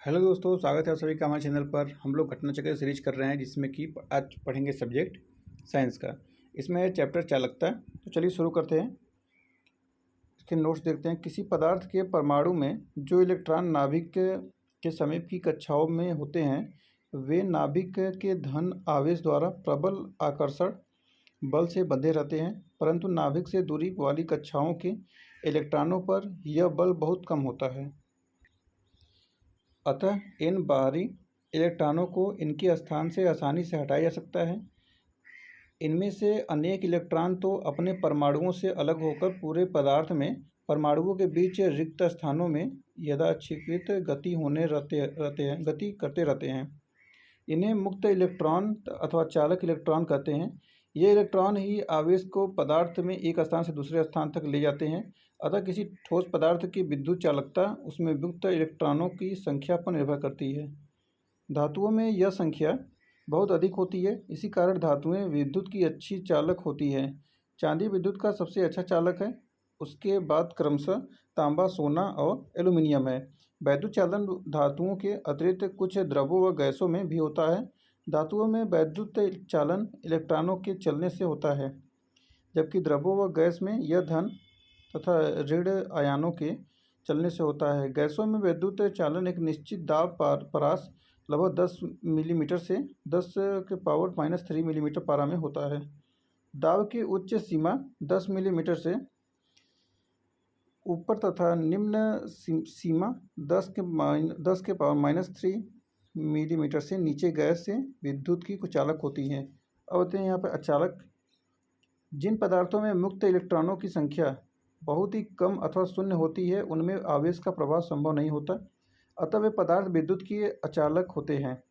Hello दोस्तों, स्वागत है आप सभी का हमारे चैनल पर। हम लोग घटना चक्र सीरीज कर रहे हैं जिसमें कि आज पढ़ेंगे सब्जेक्ट साइंस का। इसमें है चैप्टर चालकता। तो चलिए शुरू करते हैं। इसके नोट्स देखते हैं। किसी पदार्थ के परमाणु में जो इलेक्ट्रॉन नाभिक के समीप की कक्षाओं में होते हैं वे नाभिक के धन आवेश द्वारा प्रबल आकर्षण बल से बंधे रहते हैं, परंतु नाभिक से दूरी वाली कक्षाओं के इलेक्ट्रॉनों पर यह बल बहुत कम होता है। अतः इन बाहरी इलेक्ट्रॉनों को इनके स्थान से आसानी से हटाया जा सकता है। इनमें से अनेक इलेक्ट्रॉन तो अपने परमाणुओं से अलग होकर पूरे पदार्थ में परमाणुओं के बीच रिक्त स्थानों में यादृच्छिक गति करते रहते हैं। इन्हें मुक्त इलेक्ट्रॉन अथवा चालक इलेक्ट्रॉन कहते हैं। ये इलेक्ट्रॉन ही आवेश को पदार्थ में एक स्थान से दूसरे स्थान तक ले जाते हैं। अतः किसी ठोस पदार्थ की विद्युत चालकता उसमें मुक्त इलेक्ट्रॉनों की संख्या पर निर्भर करती है। धातुओं में यह संख्या बहुत अधिक होती है, इसी कारण धातुएं विद्युत की अच्छी चालक होती हैं। चांदी विद्युत का सबसे अच्छा चालक है। उसके बाद क्रमशः तांबा, सोना और एल्यूमिनियम है। वैद्युत चालन धातुओं के अतिरिक्त कुछ द्रवों व गैसों में भी होता है। धातुओं में वैद्युत चालन इलेक्ट्रॉनों के चलने से होता है, जबकि द्रवों व गैस में यह धन तथा ऋण आयनों के चलने से होता है। गैसों में वैद्युत चालन एक निश्चित दाब परास लगभग 10 मिलीमीटर से 10⁻³ मिलीमीटर पारा में होता है। दाब की उच्च सीमा 10 मिलीमीटर से ऊपर तथा निम्न सीमा 10⁻³ मिलीमीटर से नीचे गैस से विद्युत की कुचालक होती हैं। अब आते हैं यहाँ पर अचालक। जिन पदार्थों में मुक्त इलेक्ट्रॉनों की संख्या बहुत ही कम अथवा शून्य होती है उनमें आवेश का प्रवाह संभव नहीं होता, अतः वे पदार्थ विद्युत के अचालक होते हैं।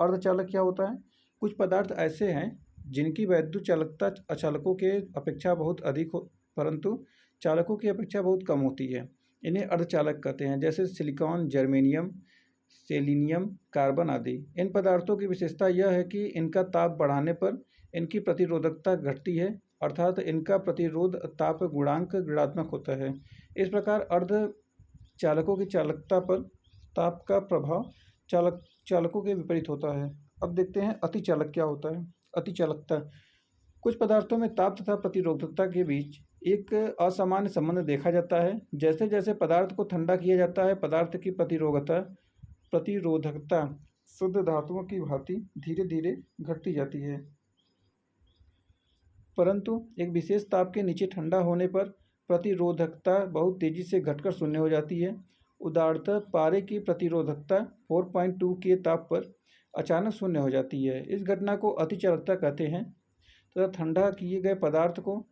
अर्धचालक क्या होता है? कुछ पदार्थ ऐसे हैं जिनकी वैद्युत चालकता अचालकों के अपेक्षा बहुत अधिक हो, परंतु चालकों की अपेक्षा बहुत कम होती है। इन्हें अर्धचालक कहते हैं, जैसे सिलिकॉन, जर्मेनियम, सेलिनियम, कार्बन आदि। इन पदार्थों की विशेषता यह है कि इनका ताप बढ़ाने पर इनकी प्रतिरोधकता घटती है, अर्थात इनका प्रतिरोध ताप गुणांक ऋणात्मक होता है। इस प्रकार अर्धचालकों की चालकता पर ताप का प्रभाव चालकों के विपरीत होता है। अब देखते हैं अतिचालक क्या होता है। अतिचालकता। कुछ पदार्थों में ताप तथा प्रतिरोधकता के बीच एक असामान्य संबंध देखा जाता है। जैसे जैसे पदार्थ को ठंडा किया जाता है पदार्थ की प्रतिरोधकता शुद्ध धातुओं की भांति धीरे धीरे घटती जाती है, परंतु एक विशेष ताप के नीचे ठंडा होने पर प्रतिरोधकता बहुत तेजी से घटकर शून्य हो जाती है। उदाहरणतः पारे की प्रतिरोधकता 4.2 के ताप पर अचानक शून्य हो जाती है। इस घटना को अतिचालकता कहते हैं तथा ठंडा किए गए पदार्थ को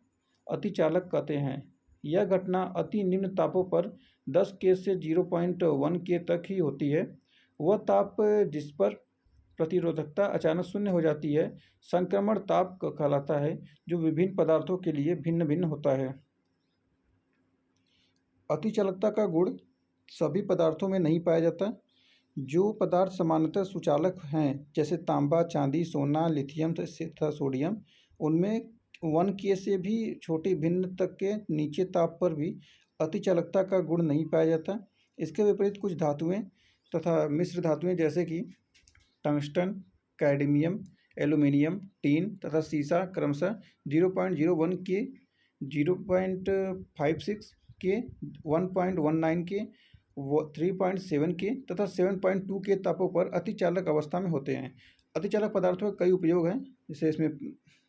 अतिचालक कहते हैं। यह घटना अति निम्न तापों पर 10 के से 0.1 के तक ही होती है। वह ताप जिस पर प्रतिरोधकता अचानक शून्य हो जाती है संक्रमण ताप कहलाता है, जो विभिन्न पदार्थों के लिए भिन्न भिन्न होता है। अतिचालकता का गुण सभी पदार्थों में नहीं पाया जाता। जो पदार्थ सामान्यतः सुचालक हैं, जैसे तांबा, चांदी, सोना, लिथियम तथा सोडियम, उनमें 1 के से भी छोटी भिन्न तक के नीचे ताप पर भी अतिचालकता का गुण नहीं पाया जाता। इसके विपरीत कुछ धातुएं तथा मिश्र धातुएं जैसे कि टंगस्टन, कैडमियम, एल्यूमिनियम, टीन तथा सीसा क्रमशः 0.01 के, 0.56 के, 1.19 के, 3.7 के तथा 7.2 के तापों पर अतिचालक अवस्था में होते हैं। अतिचालक पदार्थों के कई उपयोग हैं, जैसे इसमें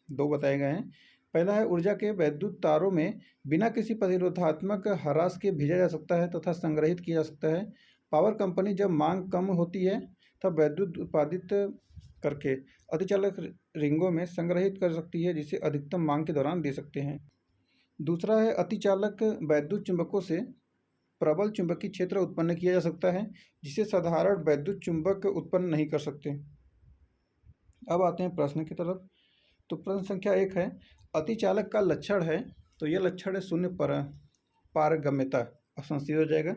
2 बताए गए हैं। पहला है ऊर्जा के वैद्युत तारों में बिना किसी प्रतिरोधात्मक ह्रास के भेजा जा सकता है तथा संग्रहित किया जा सकता है। पावर कंपनी जब मांग कम होती है तब वैद्युत उत्पादित करके अतिचालक रिंगों में संग्रहित कर सकती है, जिसे अधिकतम मांग के दौरान दे सकते हैं। दूसरा है अतिचालक वैद्युत चुंबकों से प्रबल चुंबकीय क्षेत्र उत्पन्न किया जा सकता है, जिसे साधारण वैद्युत चुंबक उत्पन्न नहीं कर सकते। अब आते हैं प्रश्न की तरफ। तो प्रश्न संख्या 1 है, अतिचालक का लक्षण है, तो यह लक्षण है शून्य पारगम्यता। ऑप्शन सी हो जाएगा।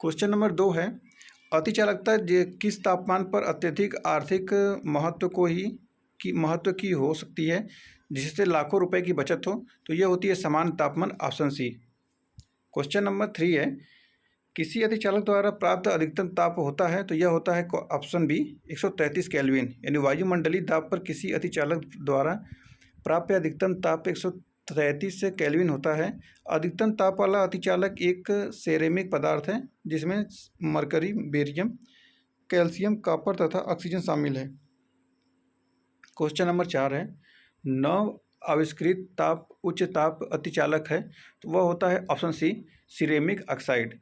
क्वेश्चन नंबर 2 है, अतिचालकता किस तापमान पर अत्यधिक आर्थिक महत्व की हो सकती है, जिससे लाखों रुपए की बचत हो? तो यह होती है समान तापमान। Option C. क्वेश्चन नंबर 3 है, किसी अतिचालक द्वारा प्राप्त अधिकतम ताप होता है, तो यह होता है ऑप्शन बी 133 केल्विन, यानी वायुमंडलीय दाब पर किसी अतिचालक द्वारा प्राप्त अधिकतम ताप 133 से केल्विन होता है। अधिकतम ताप वाला अतिचालक एक सेरेमिक पदार्थ है जिसमें मरकरी, बेरियम, कैल्शियम, कॉपर तथा ऑक्सीजन शामिल है। क्वेश्चन नंबर 4 है, नव आविष्कृत ताप उच्च ताप अतिचालक है, तो वह होता है option C ceramic oxide.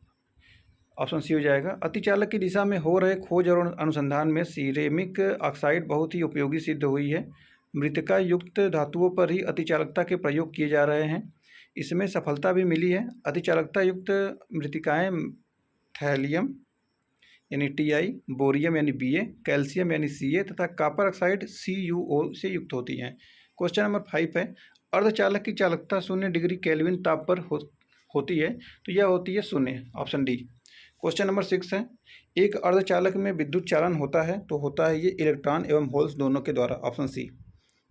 Option C हो जाएगा। अतिचालक की दिशा में हो रहे खोज और अनुसंधान में सिरेमिक ऑक्साइड बहुत ही उपयोगी सिद्ध हुई है। मृतिका युक्त धातुओं पर ही अतिचालकता के प्रयोग किए जा रहे हैं, इसमें सफलता भी मिली है। अतिचालकता युक्त मृतिकाएँ थैलियम यानी Ti, बोरियम यानी Ba, कैल्शियम यानी Ca तथा कॉपर ऑक्साइड CuO से युक्त होती हैं। क्वेश्चन नंबर 5 है, अर्धचालक की चालकता 0 डिग्री केल्विन ताप पर होती है, तो यह होती है 0, ऑप्शन डी। क्वेश्चन नंबर 6 है, एक अर्धचालक में विद्युत चालन होता है, तो होता है ये इलेक्ट्रॉन एवं होल्स दोनों के द्वारा, ऑप्शन सी।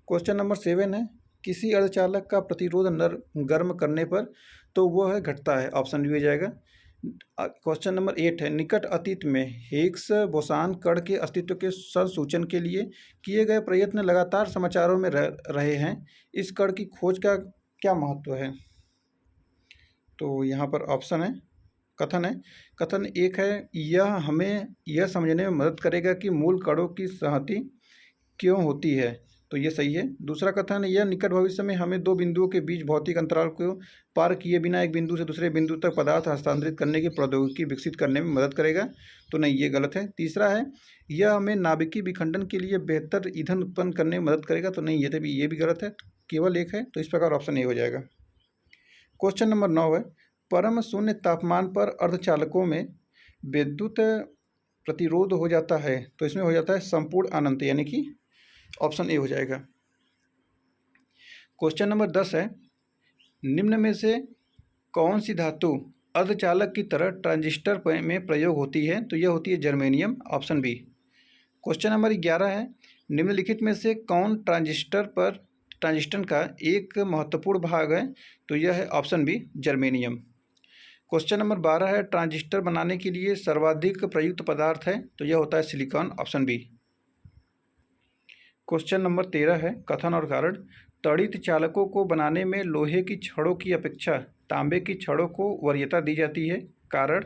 क्वेश्चन नंबर 7 है, किसी अर्धचालक का प्रतिरोध गर्म करने पर तो वह घटता है, ऑप्शन बी हो जाएगा। क्वेश्चन नंबर 8 है, निकट अतीत में हिग्स बोसान कण के अस्तित्व के संसूचन के लिए किए गए प्रयत्न लगातार समाचारों में रहे हैं। इस कण की खोज का क्या महत्व है? तो यहाँ पर ऑप्शन है, कथन है। कथन 1 है, यह हमें यह समझने में मदद करेगा कि मूल कणों की संहति क्यों होती है, तो ये सही है। दूसरा कथन है, यह निकट भविष्य में हमें दो बिंदुओं के बीच भौतिक अंतराल को पार किए बिना एक बिंदु से दूसरे बिंदु तक पदार्थ हस्तांतरित करने की प्रौद्योगिकी विकसित करने में मदद करेगा, तो नहीं, ये गलत है। तीसरा है, यह हमें नाभिकीय विखंडन के लिए बेहतर ईंधन उत्पन्न करने में मदद करेगा, तो नहीं, ये भी गलत है। केवल एक है, तो इस प्रकार ऑप्शन ए हो जाएगा। क्वेश्चन नंबर 9 है, परम शून्य तापमान पर अर्धचालकों में विद्युत प्रतिरोध हो जाता है, तो इसमें हो जाता है संपूर्ण अनंत, यानी कि ऑप्शन ए हो जाएगा। क्वेश्चन नंबर 10 है, निम्न में से कौन सी धातु अर्धचालक की तरह ट्रांजिस्टर में प्रयोग होती है, तो यह होती है germanium, option B. Question number 11 है, निम्नलिखित में से कौन ट्रांजिस्टर का एक महत्वपूर्ण भाग है, तो यह है option B germanium. Question number 12 है, ट्रांजिस्टर बनाने के लिए सर्वाधिक प्रयुक्त पदार्थ है, तो यह होता है silicon, option B. Question number 13 है, कथन और कारण, तड़ित चालकों को बनाने में लोहे की छड़ों की अपेक्षा तांबे की छड़ों को वरीयता दी जाती है, कारण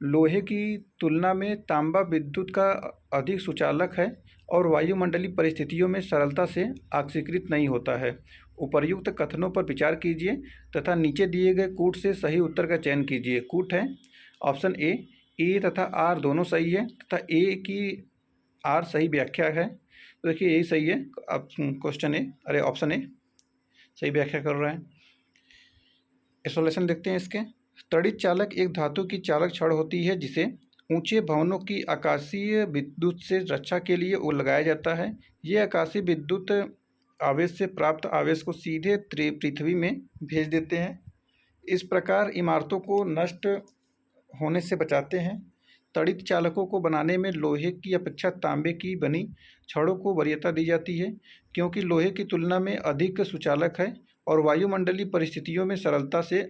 लोहे की तुलना में तांबा विद्युत का अधिक सुचालक है और वायुमंडलीय परिस्थितियों में सरलता से ऑक्सीकृत नहीं होता है। उपर्युक्त कथनों पर विचार कीजिए तथा नीचे दिए गए कूट से सही उत्तर का चयन कीजिए। कूट है ऑप्शन ए तथा आर दोनों सही है तथा ए की आर सही व्याख्या है, तो देखिए यही सही है। अब ऑप्शन ए सही व्याख्या कर रहा है। सॉल्यूशन देखते हैं इसके। तड़ित चालक एक धातु की चालक छड़ होती है जिसे ऊंचे भवनों की आकाशीय विद्युत से रक्षा के लिए लगाया जाता है। ये आकाशीय विद्युत आवेश से प्राप्त आवेश को सीधे पृथ्वी में भेज देते हैं, इस प्रकार इमारतों को नष्ट होने से बचाते हैं। तड़ित चालकों को बनाने में लोहे की अपेक्षा तांबे की बनी छड़ों को वरीयता दी जाती है, क्योंकि लोहे की तुलना में अधिक सुचालक है और वायुमंडलीय परिस्थितियों में सरलता से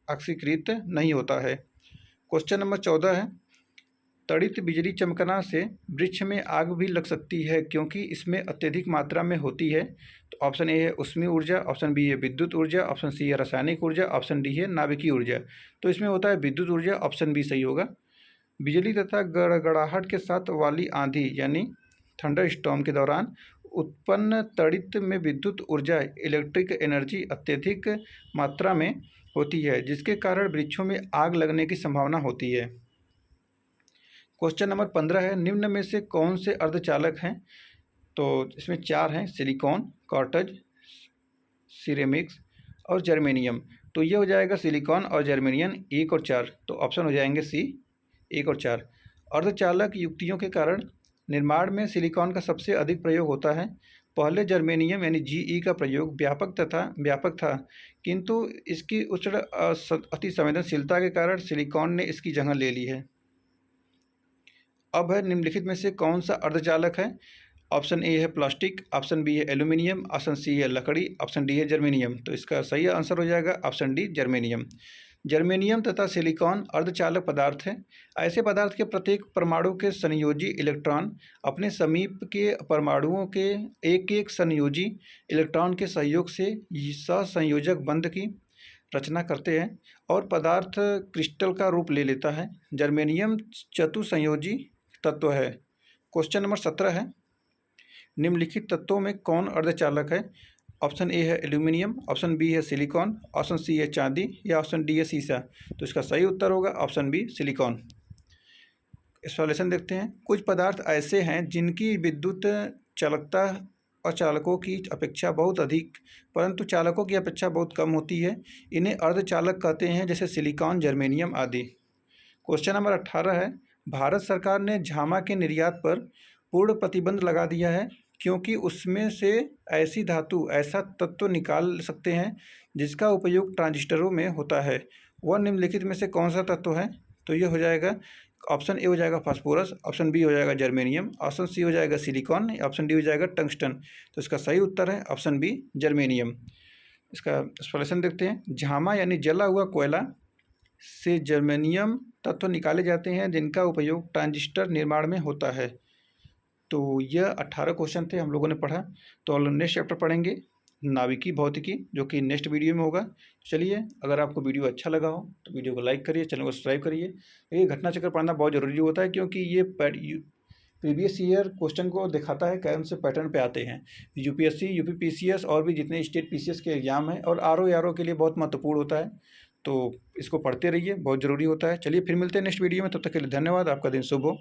ऑक्सीकृत नहीं होता है। क्वेश्चन नंबर 14 है, तड़ित बिजली चमकना से वृक्ष में आग भी लग सकती है क्योंकि इसमें अत्यधिक मात्रा में होती है, तो ऑप्शन ए है ऊष्मीय ऊर्जा, ऑप्शन बी है विद्युत ऊर्जा, ऑप्शन सी है रासायनिक ऊर्जा, ऑप्शन डी है नाभिकीय ऊर्जा। तो इसमें होता है विद्युत ऊर्जा, ऑप्शन बी सही होगा। बिजली तथा गड़गड़ाहट के साथ वाली आंधी यानी थंडर स्टॉर्म के दौरान उत्पन्न तड़ित में विद्युत ऊर्जा इलेक्ट्रिक एनर्जी अत्यधिक मात्रा में होती है, जिसके कारण वृक्षों में आग लगने की संभावना होती है। क्वेश्चन नंबर 15 है, निम्न में से कौन से अर्धचालक हैं, तो इसमें 4 हैं, सिलिकॉन, कॉर्टज, सिरेमिक्स और जर्मेनियम। तो ये हो जाएगा सिलिकॉन और जर्मेनियम 1 और 4, तो ऑप्शन हो जाएंगे सी 1 और 4। अर्धचालक युक्तियों के कारण निर्माण में सिलिकॉन का सबसे अधिक प्रयोग होता है। पहले जर्मेनियम यानी Ge का प्रयोग व्यापक था, किंतु इसकी उच्च अति संवेदनशीलता के कारण सिलिकॉन ने इसकी जगह ले ली है। अब है निम्नलिखित में से कौन सा अर्धचालक है, ऑप्शन ए है प्लास्टिक, ऑप्शन बी है एल्यूमिनियम, ऑप्शन सी है लकड़ी, ऑप्शन डी है जर्मेनियम। तो इसका सही आंसर हो जाएगा ऑप्शन डी जर्मेनियम। जर्मेनियम तथा सिलिकॉन अर्धचालक पदार्थ है। ऐसे पदार्थ के प्रत्येक परमाणु के संयोजी इलेक्ट्रॉन अपने समीप के परमाणुओं के एक एक संयोजी इलेक्ट्रॉन के सहयोग से सहसंयोजक बंध की रचना करते हैं और पदार्थ क्रिस्टल का रूप ले लेता है। जर्मेनियम चतुसंयोजी तत्व है। क्वेश्चन नंबर 17 है, निम्नलिखित तत्वों में कौन अर्धचालक है? ऑप्शन ए है एल्यूमिनियम, ऑप्शन बी है सिलिकॉन, ऑप्शन सी है चांदी या ऑप्शन डी है सीसा। तो इसका सही उत्तर होगा ऑप्शन बी सिलिकॉन। सॉल्यूशन देखते हैं। कुछ पदार्थ ऐसे हैं जिनकी विद्युत चालकता अचालकों की अपेक्षा बहुत अधिक परंतु चालकों की अपेक्षा बहुत कम होती है। इन्हें अर्धचालक कहते हैं, जैसे सिलिकॉन, जर्मेनियम आदि। क्वेश्चन नंबर 18 है, भारत सरकार ने झामा के निर्यात पर पूर्ण प्रतिबंध लगा दिया है क्योंकि उसमें से ऐसी धातु ऐसा तत्व निकाल सकते हैं जिसका उपयोग ट्रांजिस्टरों में होता है। वह निम्नलिखित में से कौन सा तत्व है? तो ये हो जाएगा ऑप्शन ए हो जाएगा फास्फोरस, ऑप्शन बी हो जाएगा जर्मेनियम, ऑप्शन सी हो जाएगा सिलिकॉन, ऑप्शन डी हो जाएगा टंगस्टन। तो इसका सही उत्तर है ऑप्शन बी जर्मेनियम। इसका सॉल्यूशन देखते हैं। झामा यानी जला हुआ कोयला से जर्मेनियम तत्व निकाले जाते हैं जिनका उपयोग ट्रांजिस्टर निर्माण में होता है। तो यह 18 क्वेश्चन थे हम लोगों ने पढ़ा। तो नेक्स्ट चैप्टर पढ़ेंगे नाभिकीय भौतिकी, जो कि नेक्स्ट वीडियो में होगा। चलिए, अगर आपको वीडियो अच्छा लगा हो तो वीडियो को लाइक करिए, चैनल को सब्सक्राइब करिए। ये घटना चक्र पढ़ना बहुत ज़रूरी होता है क्योंकि ये प्रीवियस ईयर क्वेश्चन को दिखाता है, कौन से पैटर्न पे आते हैं। यूपीएससी, यूपीपीसीएस और भी जितने स्टेट पीसीएस के एग्जाम हैं और आरओ के लिए बहुत महत्वपूर्ण होता है। तो इसको पढ़ते रहिए, बहुत ज़रूरी होता है। चलिए फिर मिलते हैं नेक्स्ट वीडियो में, तब तक के लिए धन्यवाद। आपका दिन शुभ हो।